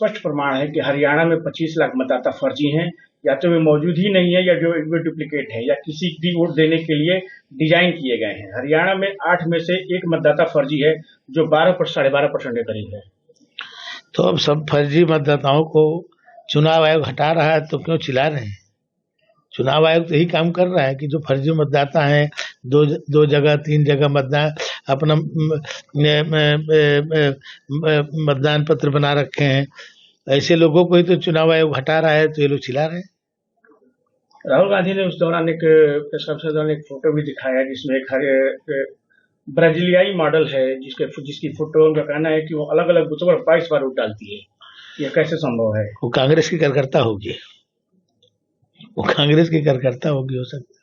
स्पष्ट प्रमाण है कि हरियाणा में 25 लाख मतदाता फर्जी हैं, या तो वे मौजूद ही नहीं है या जो वे डुप्लीकेट है या किसी की वोट देने के लिए डिजाइन किए गए हैं। हरियाणा में 8 में से 1 मतदाता फर्जी है, जो 12.5% के करीब है। तो अब सब फर्जी मतदाताओं को चुनाव आयोग हटा रहा है तो क्यों चिल्ला रहे हैं? चुनाव आयोग तो यही काम कर रहा है कि जो फर्जी मतदाता हैं, दो जगह 3 जगह मतदान अपना मतदान पत्र बना रखे हैं, ऐसे लोगों को ही तो चुनाव आयोग हटा रहा है, तो ये लोग चिल्ला रहे हैं। राहुल गांधी ने उस दौरान एक प्रेस कॉन्फ्रेंस दौरान एक फोटो भी दिखाया जिसमें एक ब्राजीलियाई मॉडल है जिसकी फोटो उनका कहना है कि वो अलग अलग बूथों पर 22 बार वोट डालती है। यह कैसे संभव है? वो कांग्रेस की कार्यकर्ता होगी, वो कांग्रेस की कार्यकर्ता होगी, हो सकता है।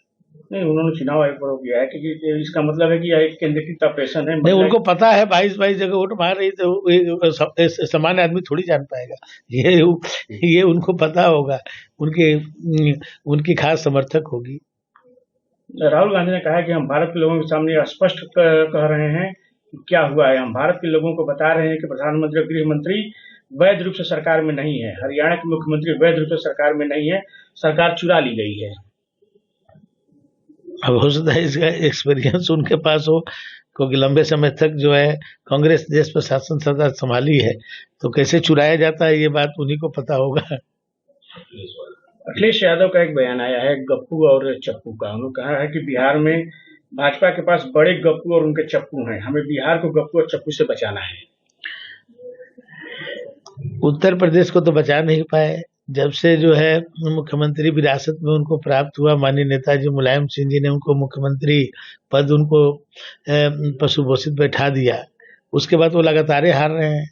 नहीं, उन्होंने चुनाव आयोग पर किया है कि इसका मतलब है कि यह एक केंद्रीकृत ऑपरेशन है। नहीं, उनको पता है 22 जगह वोट मार रही, तो सामान्य आदमी थोड़ी जान पाएगा। ये उनको पता होगा, उनकी खास समर्थक होगी। राहुल गांधी ने कहा कि हम भारत के लोगों के सामने स्पष्ट कह रहे हैं कि क्या हुआ है। हम भारत के लोगों को बता रहे हैं कि प्रधानमंत्री और गृह मंत्री वैध रूप से सरकार में नहीं है। हरियाणा के मुख्यमंत्री वैध रूप से सरकार में नहीं है, सरकार चुरा ली गई है। अब हो सकता है इसका एक्सपीरियंस उनके पास हो, क्योंकि लंबे समय तक जो है कांग्रेस देश पर शासन सत्ता संभाली है, तो कैसे चुराया जाता है ये बात उन्हीं को पता होगा। अखिलेश यादव का एक बयान आया है गप्पू और चप्पू का। उन्होंने कहा है कि बिहार में भाजपा के पास बड़े गप्पू और उनके चप्पू हैं, हमें बिहार को गप्पू और चप्पू से बचाना है। उत्तर प्रदेश को तो बचा नहीं पाए, जब से जो है मुख्यमंत्री विरासत में उनको प्राप्त हुआ, माननीय नेताजी मुलायम सिंह जी ने उनको मुख्यमंत्री पद उनको पशुभूषित बैठा दिया, उसके बाद वो लगातार हार रहे हैं।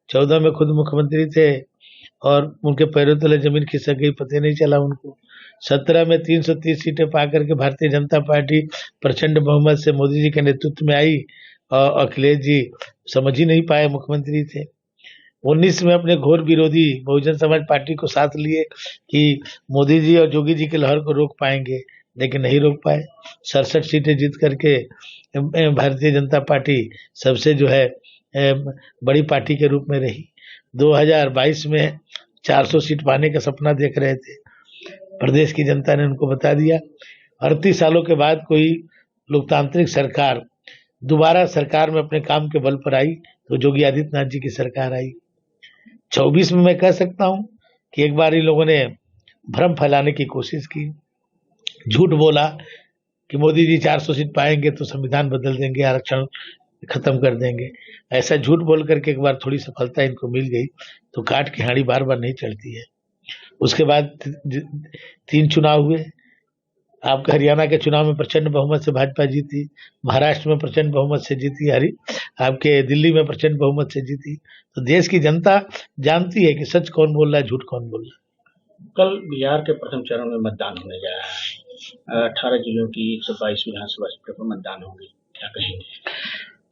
14 में खुद मुख्यमंत्री थे और उनके पैरों तले जमीन खिसक गई, पता नहीं चला उनको। 17 में 330 सीटें पाकर के भारतीय जनता पार्टी प्रचंड बहुमत से मोदी जी के नेतृत्व में आई और अखिलेश जी समझ ही नहीं पाए, मुख्यमंत्री थे। 19 में अपने घोर विरोधी बहुजन समाज पार्टी को साथ लिए कि मोदी जी और जोगी जी के लहर को रोक पाएंगे, लेकिन नहीं रोक पाए। 67 सीटें जीत करके भारतीय जनता पार्टी सबसे जो है बड़ी पार्टी के रूप में रही। 2022 में 400 सीट पाने का सपना देख रहे थे, प्रदेश की जनता ने उनको बता दिया। 38 सालों के बाद कोई लोकतांत्रिक सरकार दोबारा सरकार में अपने काम के बल पर आई, तो योगी आदित्यनाथ जी की सरकार आई। 24 में मैं कह सकता हूं कि एक बार इन लोगों ने भ्रम फैलाने की कोशिश की, झूठ बोला कि मोदी जी 400 सीट पाएंगे तो संविधान बदल देंगे, आरक्षण खत्म कर देंगे। ऐसा झूठ बोल करके एक बार थोड़ी सफलता इनको मिल गई, तो काट की हांडी बार बार नहीं चढ़ती है। उसके बाद 3 चुनाव हुए। आपके हरियाणा के चुनाव में प्रचंड बहुमत से भाजपा जीती, महाराष्ट्र में प्रचंड बहुमत से जीती, आपके दिल्ली में प्रचंड बहुमत से जीती। तो देश की जनता जानती है कि सच कौन बोल रहा है, झूठ कौन बोल रहा है। कल बिहार के प्रथम चरण में मतदान होने जा रहा है। 18 जिलों की 122 विधानसभा सीटों पर मतदान होगी, क्या कहेंगे?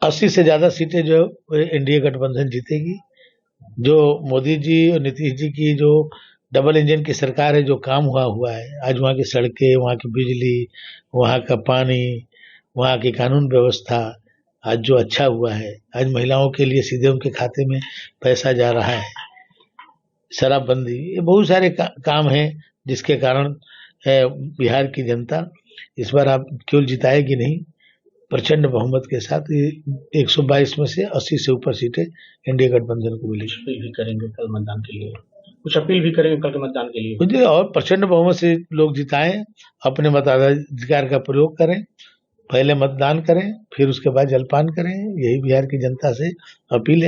80 से ज्यादा सीटें जो एनडीए गठबंधन जीतेगी। जो मोदी जी और नीतीश जी की जो डबल इंजन की सरकार है, जो काम हुआ है, आज वहाँ की सड़कें, वहाँ की बिजली, वहाँ का पानी, वहाँ की कानून व्यवस्था आज जो अच्छा हुआ है, आज महिलाओं के लिए सीधे उनके खाते में पैसा जा रहा है, शराबबंदी, ये बहुत सारे काम हैं जिसके कारण बिहार की जनता इस बार आप केवल जिताएगी नहीं, प्रचंड बहुमत के साथ 122 में से 80 से ऊपर सीटें एनडीए गठबंधन को मिलेगी। अपील भी करेंगे कल मतदान के लिए, कुछ अपील भी करेंगे कल के मतदान के लिए? और प्रचंड बहुमत से लोग जिताएं, अपने मताधिकार का प्रयोग करें, पहले मतदान करें, फिर उसके बाद जलपान करें, यही बिहार की जनता से अपील है।